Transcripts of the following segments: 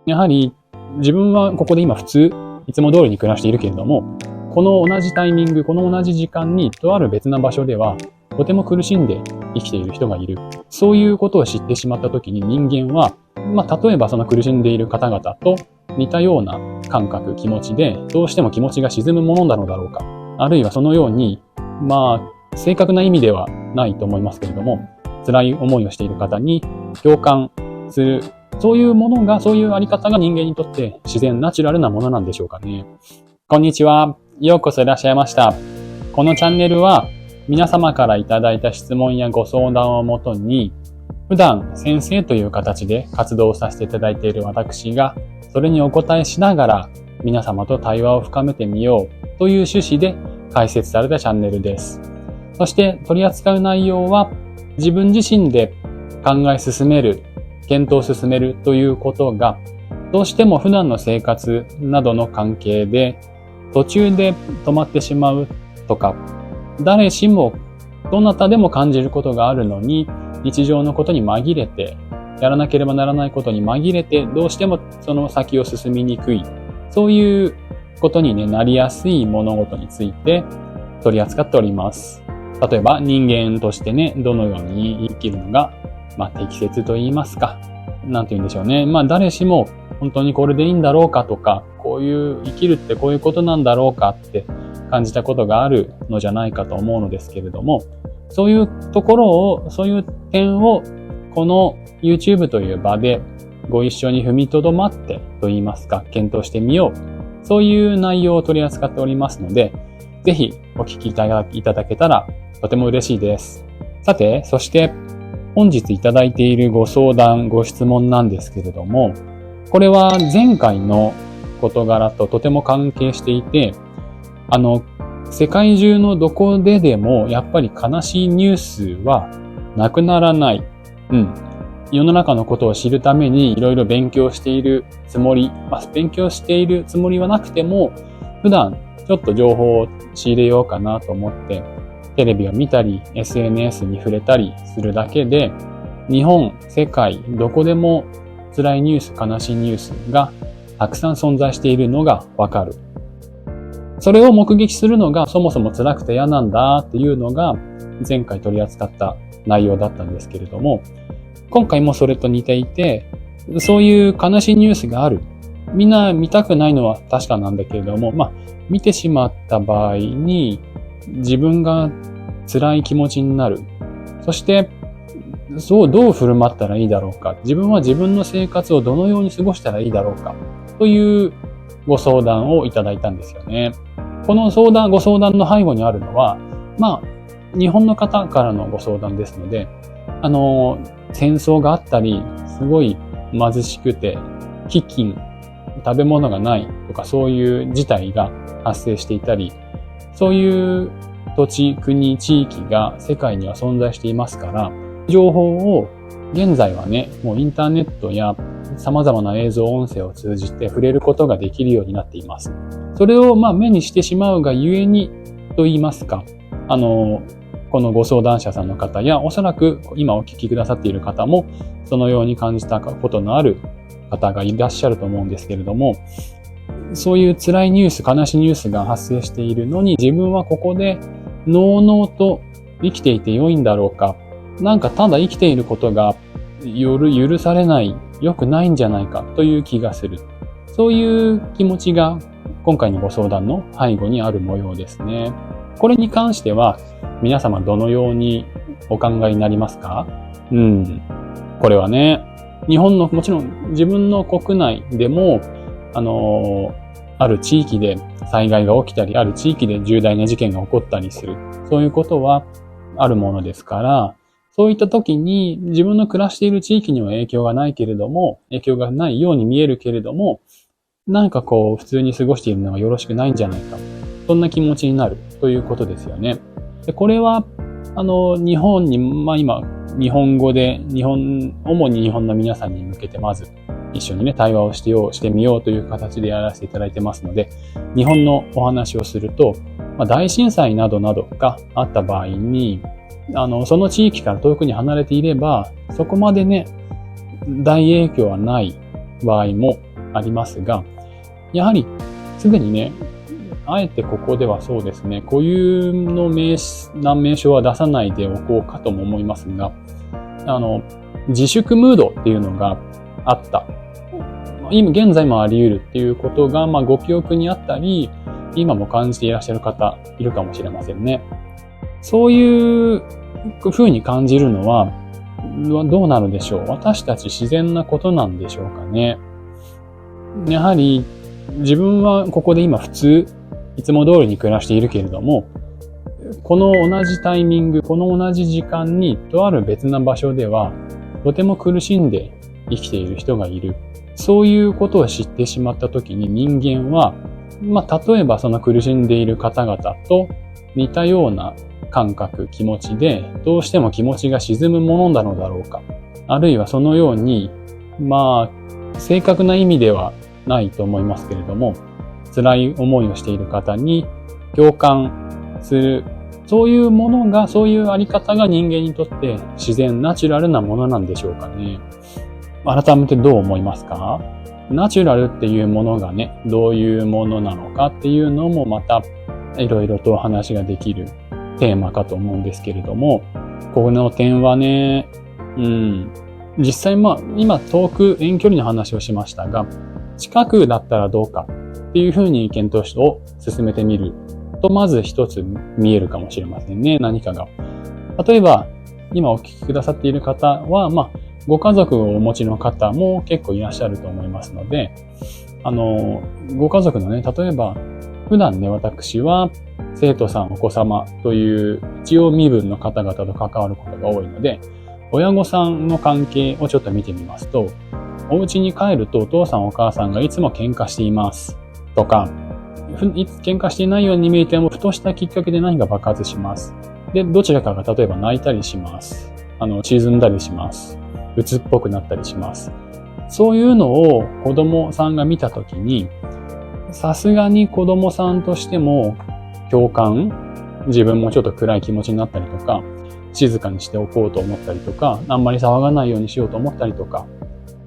やはり自分はここで今普通、いつも通りに暮らしているけれども、この同じタイミング、この同じ時間にとある別な場所ではとても苦しんで生きている人がいる。そういうことを知ってしまったときに人間は、例えばその苦しんでいる方々と似たような感覚、気持ちで、どうしても気持ちが沈むものなのだろうか。あるいはそのように、正確な意味ではないと思いますけれども、辛い思いをしている方に共感する、そういうものが、そういうあり方が人間にとって自然、ナチュラルなものなんでしょうかね。こんにちは。ようこそいらっしゃいました。このチャンネルは、皆様からいただいた質問やご相談をもとに、普段先生という形で活動させていただいている私が、それにお答えしながら皆様と対話を深めてみようという趣旨で開設されたチャンネルです。そして取り扱う内容は自分自身で考え進める、検討を進めるということがどうしても普段の生活などの関係で途中で止まってしまうとか、誰しもどなたでも感じることがあるのに日常のことに紛れてやらなければならないことに紛れてどうしてもその先を進みにくい、そういうことに、なりやすい物事について取り扱っております。例えば人間としてね、どのように生きるのが、適切と言いますか、なんて言うんでしょうね。誰しも本当にこれでいいんだろうかとか、こういう生きるってこういうことなんだろうかって感じたことがあるのじゃないかと思うのですけれども、そういうところを、そういう点をこの YouTube という場でご一緒に踏みとどまってと言いますか、検討してみよう。そういう内容を取り扱っておりますので、ぜひお聞きいただけたらとても嬉しいです。さて、そして本日いただいているご相談、ご質問なんですけれども、これは前回の事柄ととても関係していて、世界中のどこででもやっぱり悲しいニュースはなくならない。世の中のことを知るためにいろいろ勉強しているつもり、勉強しているつもりはなくても、普段ちょっと情報を仕入れようかなと思って、テレビを見たり、SNS に触れたりするだけで、日本、世界、どこでも辛いニュース、悲しいニュースがたくさん存在しているのがわかる。それを目撃するのがそもそも辛くて嫌なんだっていうのが前回取り扱った内容だったんですけれども、今回もそれと似ていて、そういう悲しいニュースがある。みんな見たくないのは確かなんだけれども、見てしまった場合に自分が辛い気持ちになる。そして、どう振る舞ったらいいだろうか。自分は自分の生活をどのように過ごしたらいいだろうか。というご相談をいただいたんですよね。このご相談の背後にあるのは、日本の方からのご相談ですので、戦争があったり、すごい貧しくて、飢饉、食べ物がないとかそういう事態が発生していたり、そういう土地、国、地域が世界には存在していますから、情報を現在はね、もうインターネットや様々な映像、音声を通じて触れることができるようになっています。それを目にしてしまうがゆえにと言いますか、このご相談者さんの方や、おそらく今お聞きくださっている方も、そのように感じたことのある方がいらっしゃると思うんですけれども、そういう辛いニュース、悲しいニュースが発生しているのに、自分はここでのうのうと生きていて良いんだろうか、ただ生きていることが許されない、良くないんじゃないかという気がする。そういう気持ちが今回のご相談の背後にある模様ですね。これに関しては皆様どのようにお考えになりますか？これはね、日本のもちろん自分の国内でもある地域で災害が起きたり、ある地域で重大な事件が起こったりする。そういうことはあるものですから、そういった時に自分の暮らしている地域には影響がないけれども、影響がないように見えるけれども、普通に過ごしているのがよろしくないんじゃないか。そんな気持ちになるということですよね。でこれは、日本に、今、日本語で、主に日本の皆さんに向けてまず一緒にね、対話をしてみようという形でやらせていただいてますので、日本のお話をすると、大震災などなどがあった場合に、その地域から遠くに離れていれば、そこまでね、大影響はない場合もありますが、やはりすでにね、あえてここではそうですね、固有の難名称は出さないでおこうかとも思いますが、自粛ムードっていうのがあった。今現在もあり得るっていうことが、ご記憶にあったり、今も感じていらっしゃる方いるかもしれませんね。そういう風に感じるのはどうなるでしょう。私たち自然なことなんでしょうかね。やはり自分はここで今普通、いつも通りに暮らしているけれども、この同じタイミング、この同じ時間にとある別な場所ではとても苦しんで生きている人がいる。そういうことを知ってしまったときに人間は、例えばその苦しんでいる方々と似たような感覚、気持ちで、どうしても気持ちが沈むものなのだろうか。あるいはそのように、正確な意味ではないと思いますけれども、辛い思いをしている方に共感する。そういうものが、そういうあり方が人間にとって自然、ナチュラルなものなんでしょうかね。改めてどう思いますか？ナチュラルっていうものがね、どういうものなのかっていうのもまたいろいろとお話ができるテーマかと思うんですけれども、この点はね、実際今遠く遠距離の話をしましたが、近くだったらどうかっていうふうに検討を進めてみると、まず一つ見えるかもしれませんね、何かが。例えば、今お聞きくださっている方は、ご家族をお持ちの方も結構いらっしゃると思いますので、ご家族のね、例えば、普段ね、私は生徒さん、お子様という一応身分の方々と関わることが多いので、親御さんの関係をちょっと見てみますと、お家に帰るとお父さんお母さんがいつも喧嘩していますとか、喧嘩していないように見えてもふとしたきっかけで何か爆発します。で、どちらかが例えば泣いたりします。沈んだりします。鬱っぽくなったりします。そういうのを子供さんが見たときに、さすがに子供さんとしても共感、自分もちょっと暗い気持ちになったりとか、静かにしておこうと思ったりとか、あんまり騒がないようにしようと思ったりとか、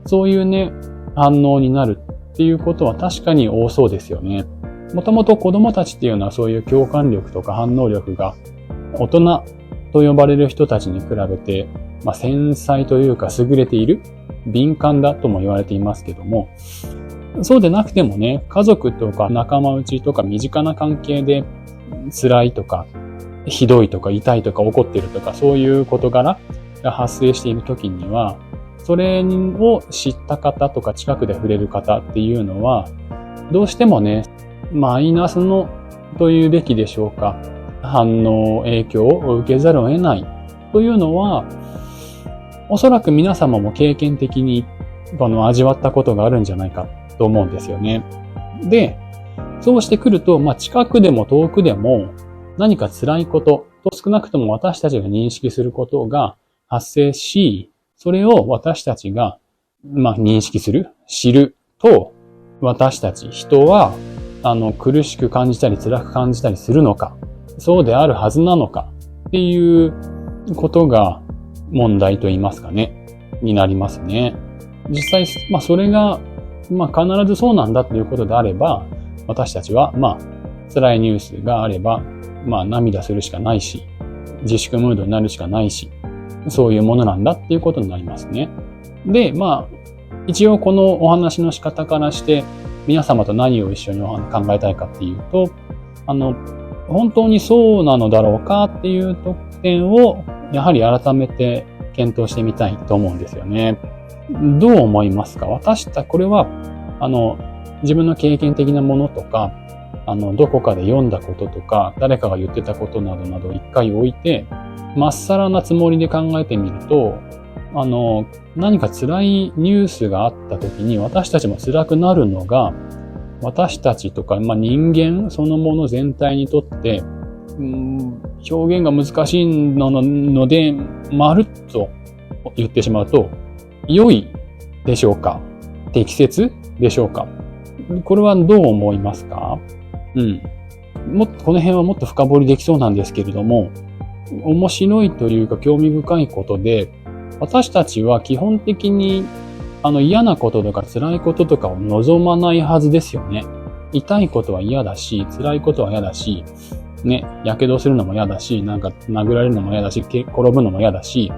そういうね、反応になるっていうことは確かに多そうですよね。もともと子供たちっていうのはそういう共感力とか反応力が大人と呼ばれる人たちに比べて、繊細というか優れている、敏感だとも言われていますけども、そうでなくてもね、家族とか仲間内とか身近な関係で辛いとか、ひどいとか痛いとか怒ってるとか、そういう事柄が発生しているときには、それを知った方とか近くで触れる方っていうのは、どうしてもね、マイナスのというべきでしょうか、反応、影響を受けざるを得ないというのは、おそらく皆様も経験的に味わったことがあるんじゃないかと思うんですよね。で、そうしてくると、近くでも遠くでも何か辛いことと少なくとも私たちが認識することが発生し、それを私たちが認識する、知ると、私たち人は苦しく感じたり辛く感じたりするのか、そうであるはずなのかっていうことが問題と言いますかね、になりますね。実際、それが、必ずそうなんだということであれば、私たちは、辛いニュースがあれば、涙するしかないし、自粛ムードになるしかないし、そういうものなんだっていうことになりますね。で、一応このお話の仕方からして、皆様と何を一緒に考えたいかっていうと、本当にそうなのだろうかっていう点を、やはり改めて検討してみたいと思うんですよね。どう思いますか？これは、自分の経験的なものとか、どこかで読んだこととか、誰かが言ってたことなどなど一回置いて、まっさらなつもりで考えてみると、何か辛いニュースがあった時に私たちも辛くなるのが、私たちとか、人間そのもの全体にとって、表現が難しいので、まるっと言ってしまうと、良いでしょうか？適切でしょうか？これはどう思いますか？この辺はもっと深掘りできそうなんですけれども、面白いというか興味深いことで、私たちは基本的に嫌なこととか辛いこととかを望まないはずですよね。痛いことは嫌だし、辛いことは嫌だし、ね、火傷するのも嫌だし、なんか殴られるのも嫌だし、転ぶのも嫌だし、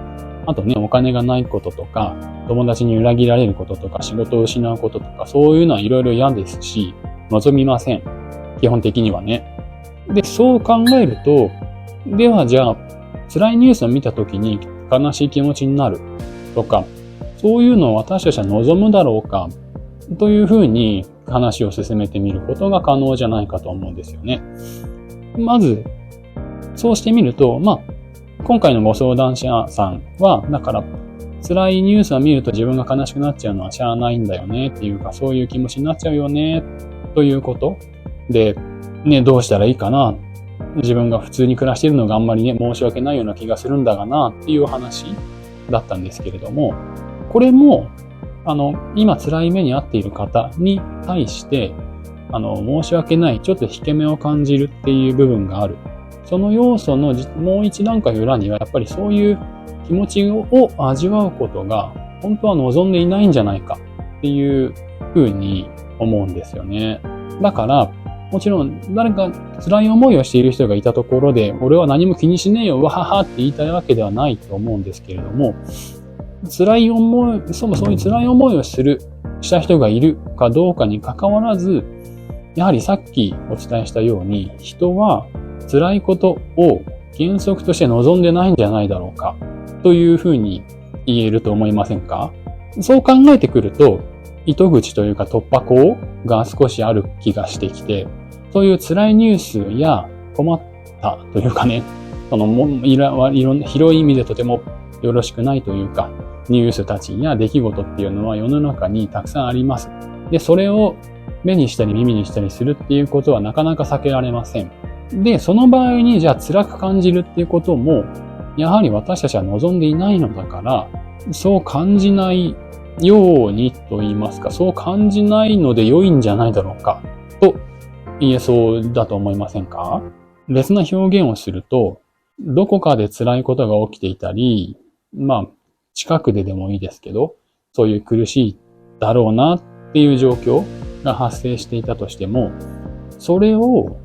あとね、お金がないこととか、友達に裏切られることとか、仕事を失うこととか、そういうのはいろいろ嫌ですし、望みません。基本的にはね。で、そう考えると、ではじゃあ、辛いニュースを見たときに悲しい気持ちになるとか、そういうのを私たちは望むだろうか、というふうに話を進めてみることが可能じゃないかと思うんですよね。まず、そうしてみると、今回のご相談者さんは、だから、辛いニュースを見ると自分が悲しくなっちゃうのはしゃあないんだよねっていうか、そういう気持ちになっちゃうよね、ということで、ね、どうしたらいいかな。自分が普通に暮らしているのがあんまりね、申し訳ないような気がするんだがな、っていう話だったんですけれども、これも、今辛い目に遭っている方に対して、申し訳ない、ちょっと引け目を感じるっていう部分がある。その要素のもう一段階裏には、やっぱりそういう気持ちを味わうことが、本当は望んでいないんじゃないかっていうふうに思うんですよね。だから、もちろん誰か辛い思いをしている人がいたところで、俺は何も気にしねえよ、わははって言いたいわけではないと思うんですけれども、そういう辛い思いをした人がいるかどうかに関わらず、やはりさっきお伝えしたように、人は辛いことを原則として望んでないんじゃないだろうか、というふうに言えると思いませんか？そう考えてくると、糸口というか突破口が少しある気がしてきて、そういう辛いニュースや困ったというかね、広い意味でとてもよろしくないというか、ニュースたちや出来事っていうのは世の中にたくさんあります。で、それを目にしたり耳にしたりするっていうことはなかなか避けられません。で、その場合にじゃあ辛く感じるっていうことも、やはり私たちは望んでいないのだから、そう感じないようにと言いますか、そう感じないので良いんじゃないだろうか、と言えそうだと思いませんか？別な表現をすると、どこかで辛いことが起きていたり、近くででもいいですけど、そういう苦しいだろうなっていう状況が発生していたとしても、それを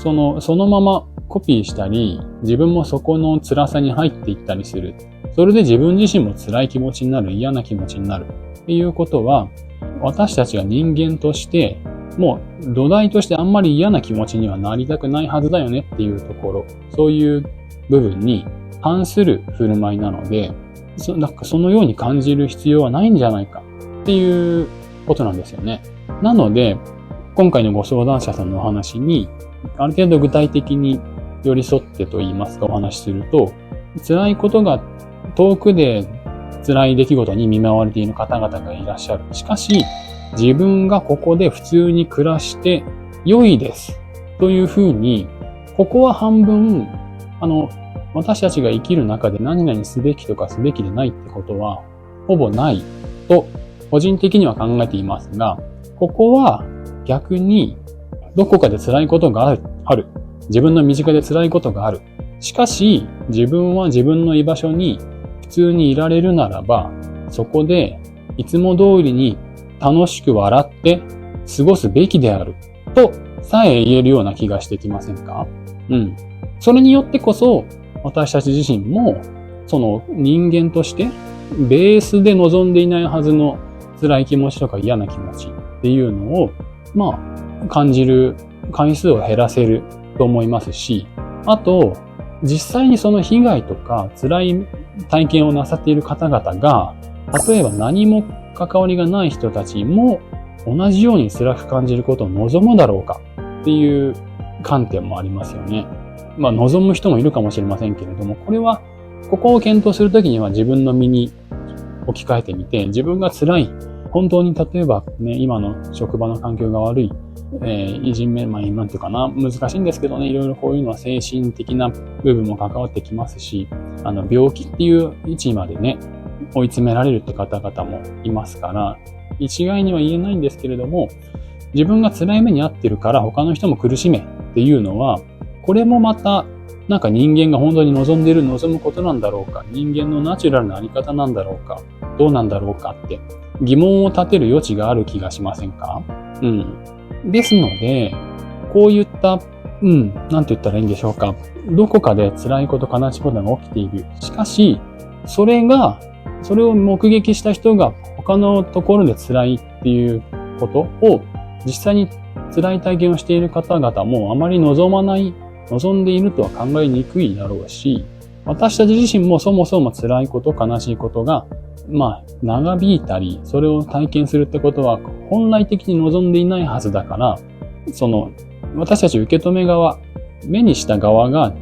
そのままコピーしたり、自分もそこの辛さに入っていったりする。それで自分自身も辛い気持ちになる、嫌な気持ちになるっていうことは、私たちが人間として、もう土台としてあんまり嫌な気持ちにはなりたくないはずだよねっていうところ、そういう部分に反する振る舞いなので、そのように感じる必要はないんじゃないかっていうことなんですよね。なので、今回のご相談者さんのお話に、ある程度具体的に寄り添ってと言いますかお話しすると、辛いことが遠くで辛い出来事に見舞われている方々がいらっしゃる。しかし、自分がここで普通に暮らして良いです。というふうに、ここは半分、私たちが生きる中で何々すべきとかすべきでないってことは、ほぼないと、個人的には考えていますが、ここは逆に、どこかで辛いことがある。自分の身近で辛いことがある。しかし、自分は自分の居場所に普通にいられるならば、そこでいつも通りに楽しく笑って過ごすべきである。とさえ言えるような気がしてきませんか？それによってこそ、私たち自身も、その人間として、ベースで望んでいないはずの辛い気持ちとか嫌な気持ちっていうのを、感じる回数を減らせると思いますし、あと、実際にその被害とか辛い体験をなさっている方々が、例えば何も関わりがない人たちも同じように辛く感じることを望むだろうかっていう観点もありますよね。望む人もいるかもしれませんけれども、ここを検討するときには自分の身に置き換えてみて、自分が辛い、本当に例えばね、今の職場の環境が悪い、いじめ、なんていうかな、難しいんですけどね、いろいろこういうのは精神的な部分も関わってきますし、病気っていう位置までね、追い詰められるって方々もいますから、一概には言えないんですけれども、自分が辛い目に遭ってるから他の人も苦しめっていうのは、これもまたなんか人間が本当に望むことなんだろうか、人間のナチュラルなあり方なんだろうか、どうなんだろうかって疑問を立てる余地がある気がしませんか？ですので、こういった、なんて言ったらいいんでしょうか。どこかで辛いこと、悲しいことが起きている。しかし、それを目撃した人が他のところで辛いっていうことを実際に辛い体験をしている方々もあまり望んでいるとは考えにくいだろうし、私たち自身もそもそも辛いこと、悲しいことが、長引いたり、それを体験するってことは本来的に望んでいないはずだから、私たち受け止め側、目にした側が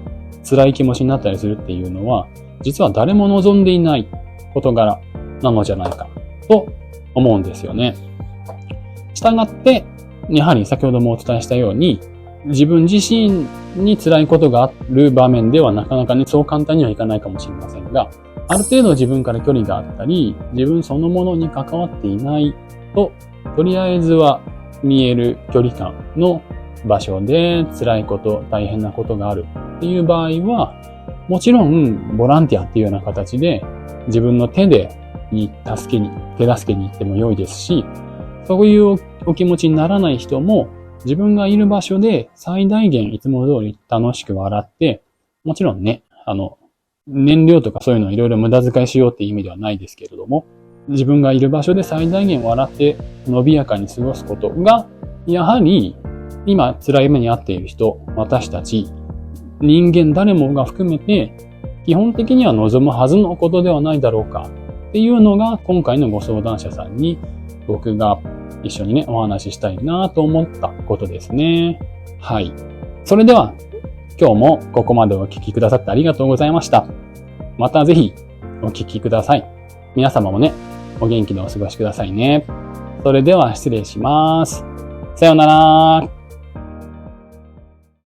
辛い気持ちになったりするっていうのは、実は誰も望んでいない事柄なのじゃないかと思うんですよね。したがって、やはり先ほどもお伝えしたように、自分自身に辛いことがある場面ではなかなかね、そう簡単にはいかないかもしれませんが、ある程度自分から距離があったり、自分そのものに関わっていないと、とりあえずは見える距離感の場所で辛いこと、大変なことがあるっていう場合は、もちろんボランティアっていうような形で自分の手助けに行っても良いですし、そういうお気持ちにならない人も自分がいる場所で最大限いつも通り楽しく笑って、もちろんね、燃料とかそういうのはいろいろ無駄遣いしようっていう意味ではないですけれども、自分がいる場所で最大限笑って伸びやかに過ごすことが、やはり今辛い目に遭っている人、私たち、人間誰もが含めて基本的には望むはずのことではないだろうかっていうのが今回のご相談者さんに僕が一緒にねお話ししたいなと思ったことですね。はい。それでは今日もここまでお聞きくださってありがとうございました。またぜひお聞きください。皆様もね、お元気でお過ごしくださいね。それでは失礼します。さようなら。